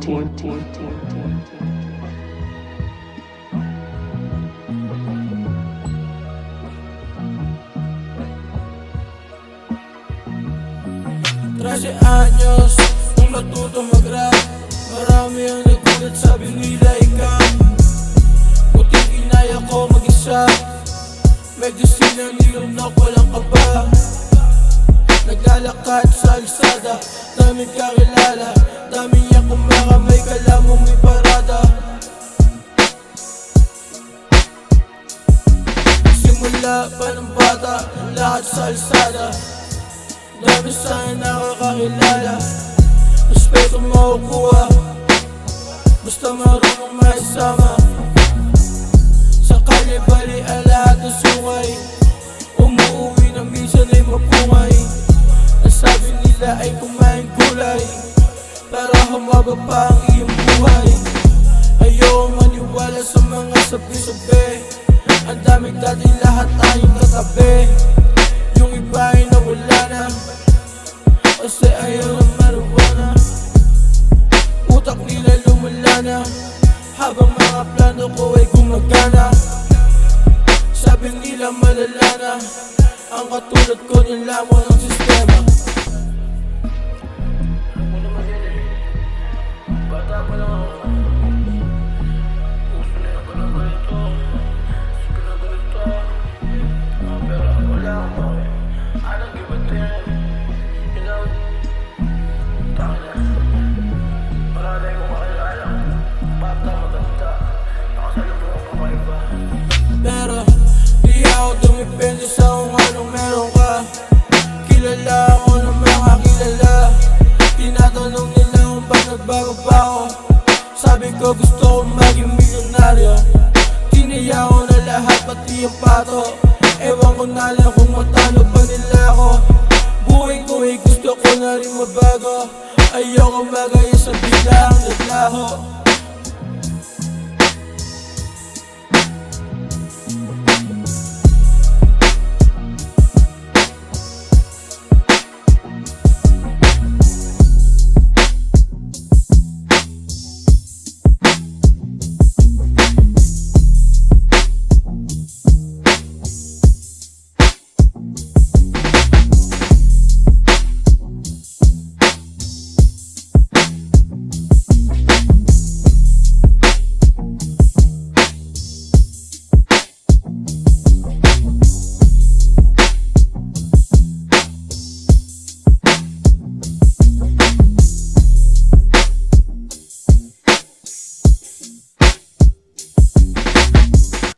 13 anyos nung natuto mag-rap. Marami ang nagulat, sabi nila ikaw. Buti kinaya ko mag-isa. Medyo sinanilunok, walang kaba. Naglalakad sa lisada, daming kakilala, daming yang kumakamay, kala mong may parada. Simula pa ng bata, lakad sa alsada, dami sa'yo nakakakilala. Respeto makukuha, basta marunong maisama. Sa kalye bali ang lahat ng sungay, umuuwi na minsan ay mapungay. Ang sabi nila ay kumain gulay, para humaba pa ang iyong buhay. Ayaw maniwala sa mga sabi-sabi, ang daming dati lahat tayong katabi. Yung iba ay nawala na, kasi ayaw ng marijuana. Utak nila lumala na, habang mga plano ko ay gumagana. Sabi nila malala na, ang katulad ko nilamon ng sistema. Alam mo naman yan eh, bata pa lang ako. Gusto nila pa lang ganito, pinagalito. Pero wala ako eh, anong gibatin. You know, tanga na. Marami kong kakilala, bata maganda, nakasalubong ako kakaiba. Pero di ako dumipende sa kung anong meron ka. Kilala ako ng mga kilala, tinatanong nila kung ba't nagbago pa ako. Sabi ko gusto kong maging milyonaryo, tinaya ko na lahat pati yung pato. Ewan ko na lang kung matalo pa nila ako. Buhay ko ay gusto ko na rin mabago, ayoko magaya sa biglang naglaho.